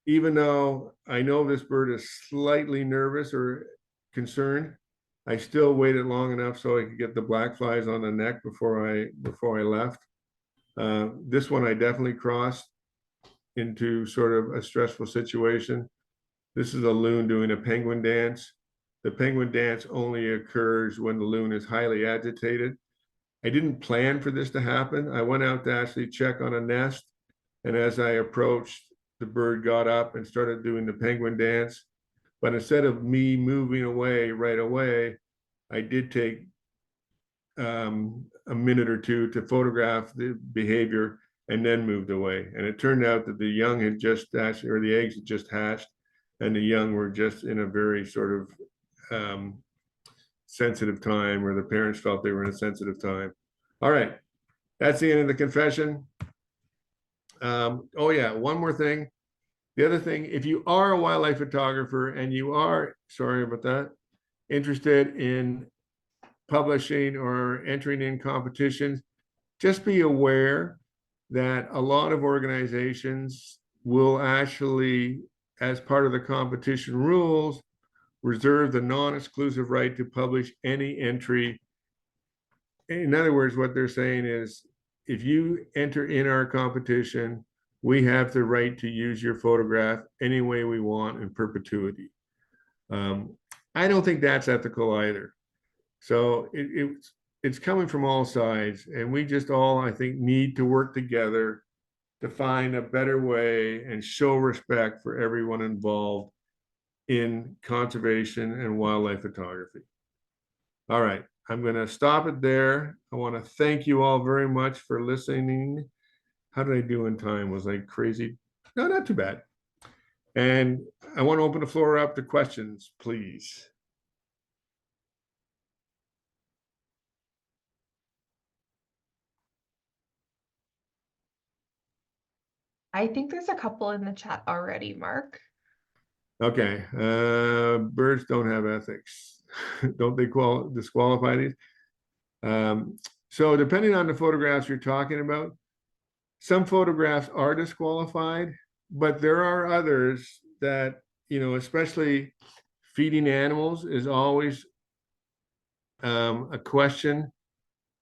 Speaker 2: Even though I know this bird is slightly nervous or concerned, I still waited long enough so I could get the black flies on the neck before I left. This one I definitely crossed into sort of a stressful situation. This is a loon doing a penguin dance. The penguin dance only occurs when the loon is highly agitated. I didn't plan for this to happen. I went out to actually check on a nest, and as I approached, the bird got up and started doing the penguin dance. But instead of me moving away right away, I did take a minute or two to photograph the behavior and then moved away. And it turned out that the young had just hatched, or the eggs had just hatched, and the young were just in a very sort of sensitive time, or the parents felt they were in a sensitive time. All right, that's the end of the confession. Oh yeah, one more thing. The other thing, if you are a wildlife photographer and you are, sorry about that, interested in publishing or entering in competitions, just be aware that a lot of organizations will actually, as part of the competition rules, reserve the non-exclusive right to publish any entry. In other words, what they're saying is, if you enter in our competition, we have the right to use your photograph any way we want in perpetuity. I don't think that's ethical either. So it's coming from all sides, and we just all, I think, need to work together to find a better way and show respect for everyone involved in conservation and wildlife photography. All right, I'm going to stop it there. I want to thank you all very much for listening. How did I do in time? Was I crazy? No, not too bad. And I want to open the floor up to questions, please.
Speaker 1: I think there's a couple in the chat already, Mark.
Speaker 2: Okay, birds don't have ethics. Don't they disqualify these? So depending on the photographs you're talking about, some photographs are disqualified, but there are others that, especially feeding animals is always a question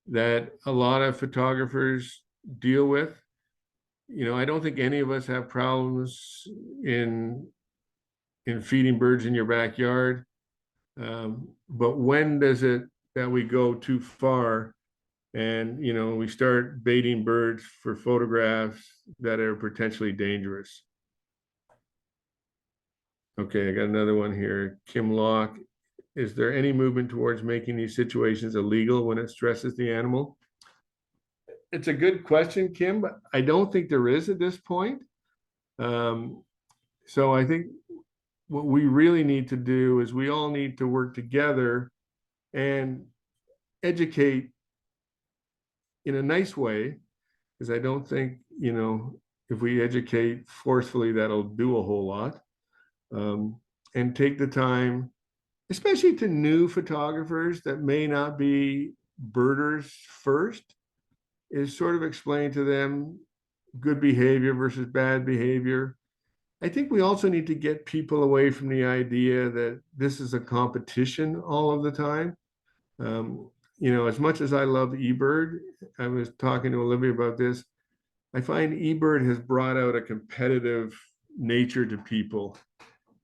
Speaker 2: that a lot of photographers deal with. I don't think any of us have problems in feeding birds in your backyard. But when does it that we go too far and, we start baiting birds for photographs that are potentially dangerous? Okay, I got another one here. Kim Locke, is there any movement towards making these situations illegal when it stresses the animal? It's a good question, Kim, but I don't think there is at this point. So I think what we really need to do is we all need to work together and educate in a nice way, because I don't think, if we educate forcefully, that'll do a whole lot. And take the time, especially to new photographers that may not be birders first, is sort of explain to them good behavior versus bad behavior. I think we also need to get people away from the idea that this is a competition all of the time. As much as I love eBird, I was talking to Olivia about this, I find eBird has brought out a competitive nature to people.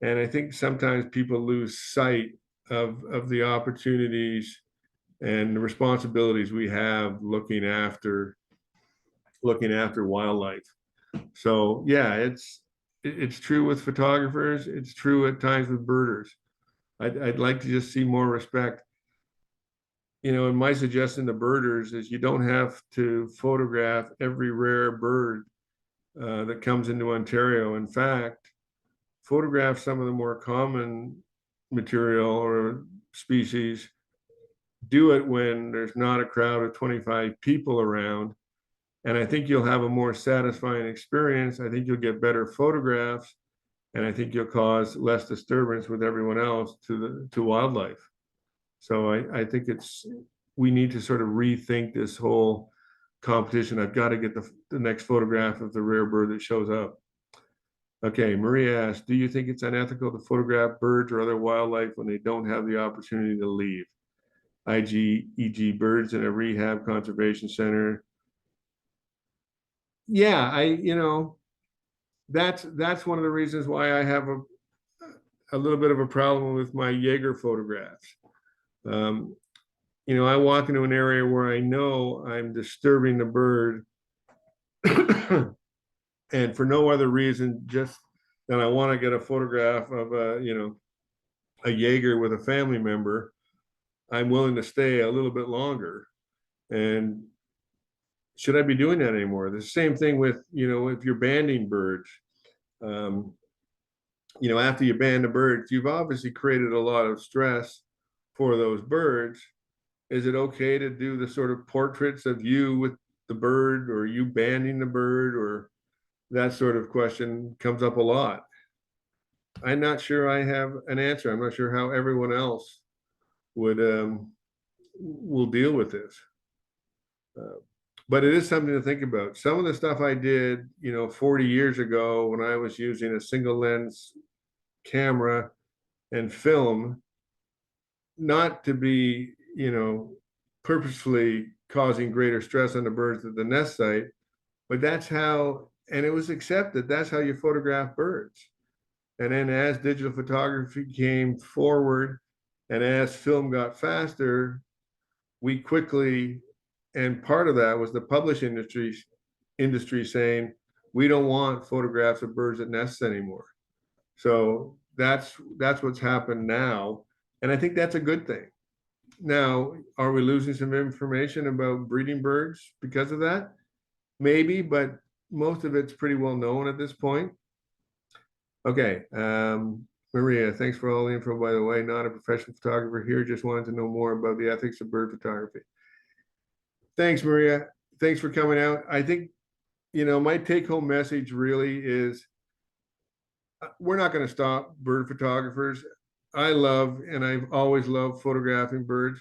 Speaker 2: And I think sometimes people lose sight of the opportunities and the responsibilities we have looking after wildlife. So yeah, it's true with photographers. It's true at times with birders. I'd like to just see more respect. And my suggestion to birders is you don't have to photograph every rare bird that comes into Ontario. In fact, photograph some of the more common material or species. Do it when there's not a crowd of 25 people around. And I think you'll have a more satisfying experience. I think you'll get better photographs, and I think you'll cause less disturbance with everyone else to wildlife. So I think we need to sort of rethink this whole competition. I've got to get the next photograph of the rare bird that shows up. Okay, Maria asked, do you think it's unethical to photograph birds or other wildlife when they don't have the opportunity to leave? e.g. birds in a rehab conservation center. Yeah, that's one of the reasons why I have a little bit of a problem with my Jaeger photographs. I walk into an area where I know I'm disturbing the bird and for no other reason, just that I want to get a photograph of a Jaeger with a family member. I'm willing to stay a little bit longer. And should I be doing that anymore? The same thing with, if you're banding birds. After you ban the birds, you've obviously created a lot of stress for those birds. Is it okay to do the sort of portraits of you with the bird, or you banding the bird, or that sort of question comes up a lot. I'm not sure I have an answer. I'm not sure how everyone else will deal with this. But it is something to think about. Some of the stuff I did, 40 years ago when I was using a single lens camera and film, not to be, purposefully causing greater stress on the birds at the nest site, but that's how, and it was accepted, that's how you photograph birds. And then as digital photography came forward and as film got faster, we quickly, and part of that was the publishing industry saying, we don't want photographs of birds at nests anymore. So that's what's happened now. And I think that's a good thing. Now, are we losing some information about breeding birds because of that? Maybe, but most of it's pretty well known at this point. Okay, Maria, thanks for all the info, by the way. Not a professional photographer here, just wanted to know more about the ethics of bird photography. Thanks, Maria. Thanks for coming out. I think, my take-home message really is we're not going to stop bird photographers. I love, and I've always loved photographing birds,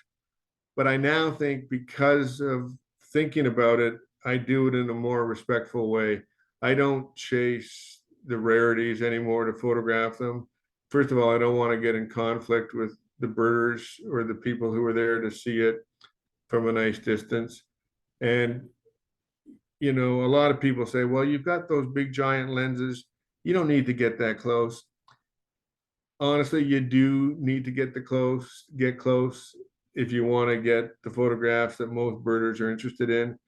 Speaker 2: but I now think because of thinking about it, I do it in a more respectful way. I don't chase the rarities anymore to photograph them. First of all, I don't want to get in conflict with the birders or the people who are there to see it from a nice distance. And, a lot of people say, well, you've got those big giant lenses. You don't need to get that close. Honestly, you do need to get close if you want to get the photographs that most birders are interested in.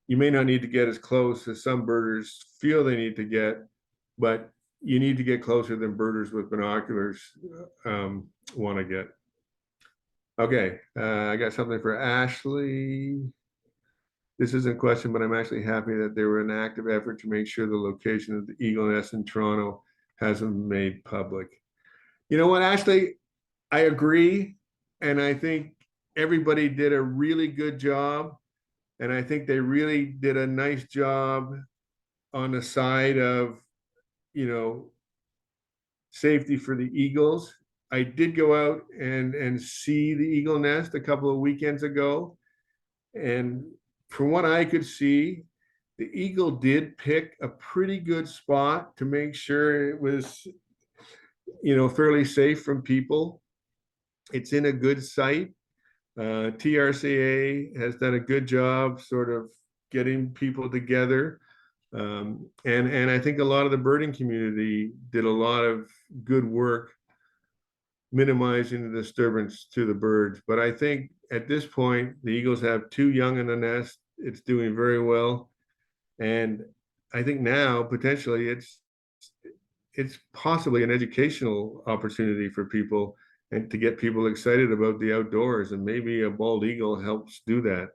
Speaker 2: You may not need to get as close as some birders feel they need to get, but you need to get closer than birders with binoculars want to get. Okay, I got something for Ashley. This isn't a question, but I'm actually happy that there were an active effort to make sure the location of the eagle nest in Toronto hasn't been made public. You know what, Ashley? I agree. And I think everybody did a really good job. And I think they really did a nice job on the side of, safety for the eagles. I did go out and see the eagle nest a couple of weekends ago. And from what I could see, the eagle did pick a pretty good spot to make sure it was, fairly safe from people. It's in a good site. TRCA has done a good job sort of getting people together. And I think a lot of the birding community did a lot of good work minimizing the disturbance to the birds. But I think at this point, the eagles have 2 young in the nest. It's doing very well. And I think now potentially it's possibly an educational opportunity for people and to get people excited about the outdoors. And maybe a bald eagle helps do that.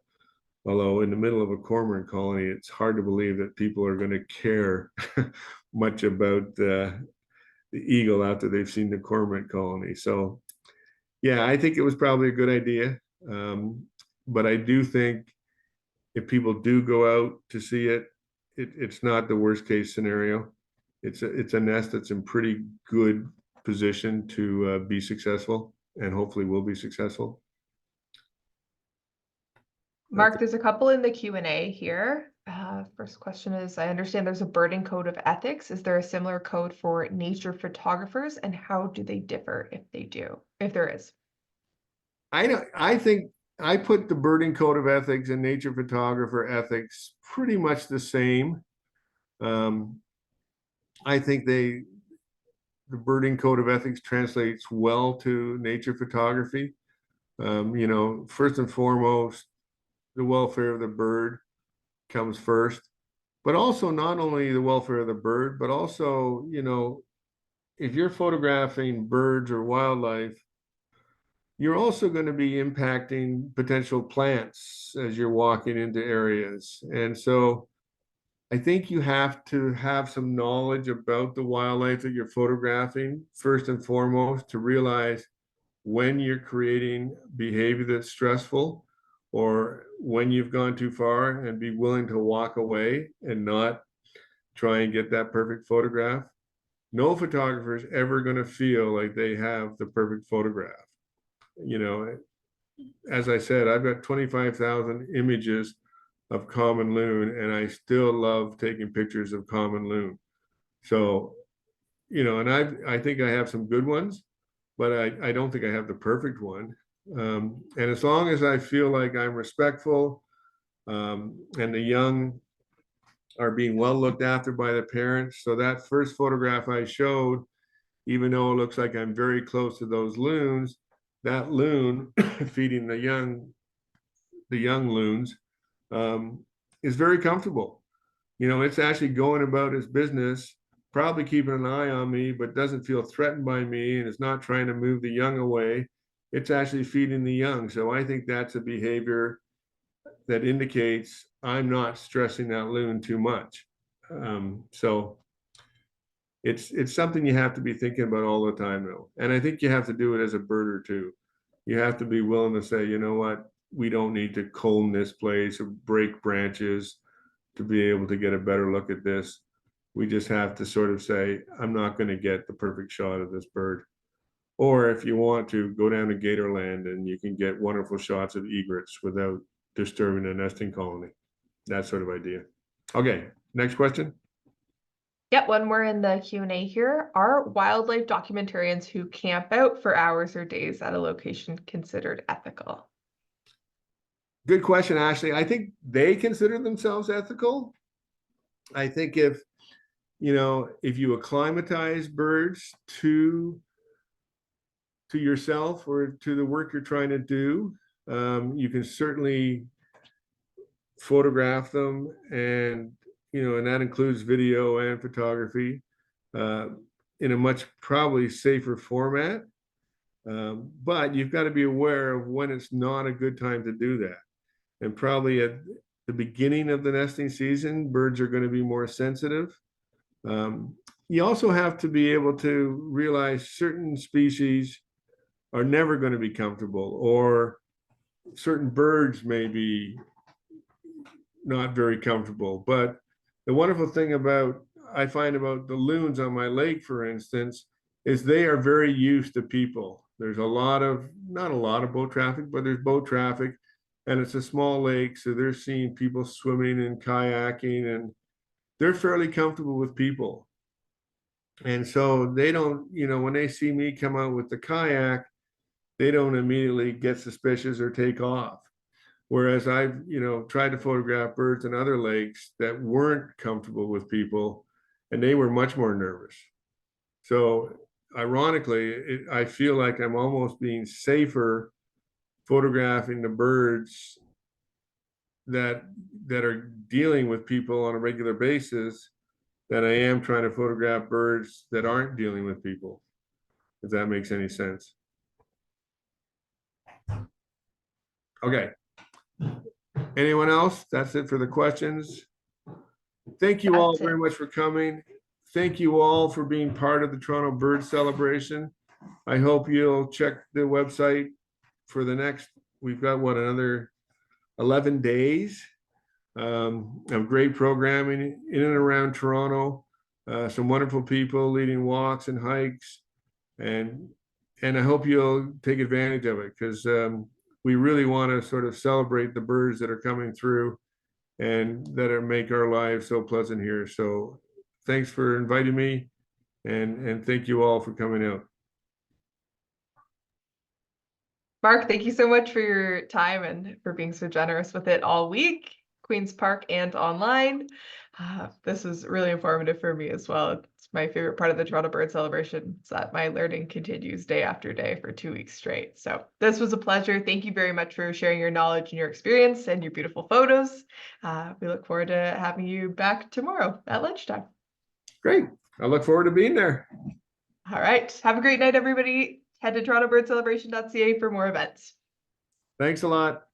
Speaker 2: Although in the middle of a cormorant colony, it's hard to believe that people are going to care much about the eagle after they've seen the cormorant colony. So yeah, I think it was probably a good idea. But I do think if people do go out to see it, it's not the worst case scenario. It's a nest that's in pretty good position to be successful. and hopefully we'll be successful.
Speaker 1: Mark, there's a couple in the Q&A here. First question is, I understand there's a birding code of ethics. Is there a similar code for nature photographers, and how do they differ if they do, if there is?
Speaker 2: I think I put the birding code of ethics and nature photographer ethics pretty much the same. I think the birding code of ethics translates well to nature photography. First and foremost, the welfare of the bird comes first, but also not only the welfare of the bird, but also, if you're photographing birds or wildlife, you're also going to be impacting potential plants as you're walking into areas. And so I think you have to have some knowledge about the wildlife that you're photographing, first and foremost, to realize when you're creating behavior that's stressful or when you've gone too far, and be willing to walk away and not try and get that perfect photograph. No photographer is ever going to feel like they have the perfect photograph. As I said, I've got 25,000 images of common loon, and I still love taking pictures of common loon. So, and I think I have some good ones, but I don't think I have the perfect one. And as long as I feel like I'm respectful, and the young are being well looked after by the parents. So that first photograph I showed, even though it looks like I'm very close to those loons, that loon feeding the young loons is very comfortable. It's actually going about its business, probably keeping an eye on me, but doesn't feel threatened by me, and is not trying to move the young away. It's actually feeding the young. So I think that's a behavior that indicates I'm not stressing that loon too much. So it's something you have to be thinking about all the time, though. And I think you have to do it as a birder too. You have to be willing to say, you know what, we don't need to comb this place or break branches to be able to get a better look at this. We just have to sort of say, I'm not going to get the perfect shot of this bird. Or if you want to, go down to Gatorland and you can get wonderful shots of egrets without disturbing the nesting colony. That sort of idea. Okay, next question.
Speaker 1: Yep, one more in the Q&A here. Are wildlife documentarians who camp out for hours or days at a location considered ethical?
Speaker 2: Good question, Ashley. I think they consider themselves ethical. I think if you acclimatize birds to yourself or to the work you're trying to do, you can certainly photograph them, and that includes video and photography in a much probably safer format. But you've got to be aware of when it's not a good time to do that. And probably at the beginning of the nesting season, birds are going to be more sensitive. You also have to be able to realize certain species are never going to be comfortable, or certain birds may be not very comfortable. But the wonderful thing I find about the loons on my lake, for instance, is they are very used to people. There's not a lot of boat traffic, but there's boat traffic, and it's a small lake. So they're seeing people swimming and kayaking, and they're fairly comfortable with people. And so they don't, when they see me come out with the kayak, they don't immediately get suspicious or take off. Whereas I've, tried to photograph birds in other lakes that weren't comfortable with people, and they were much more nervous. So ironically, I feel like I'm almost being safer photographing the birds that are dealing with people on a regular basis than I am trying to photograph birds that aren't dealing with people, if that makes any sense. Okay. Anyone else? That's it for the questions. Thank you all very much for coming. Thank you all for being part of the Toronto Bird Celebration. I hope you'll check the website for the next, we've got another 11 days of great programming in and around Toronto. Some wonderful people leading walks and hikes, and and I hope you'll take advantage of it because we really want to sort of celebrate the birds that are coming through and that are make our lives so pleasant here. So thanks for inviting me, and thank you all for coming out.
Speaker 1: Mark, thank you so much for your time and for being so generous with it all week, Queen's Park and online. This was really informative for me as well. It's my favorite part of the Toronto Bird Celebration, is that my learning continues day after day for 2 weeks straight. So this was a pleasure. Thank you very much for sharing your knowledge and your experience and your beautiful photos. We look forward to having you back tomorrow at lunchtime.
Speaker 2: Great. I look forward to being there.
Speaker 1: All right. Have a great night, everybody. Head to torontobirdcelebration.ca for more events.
Speaker 2: Thanks a lot.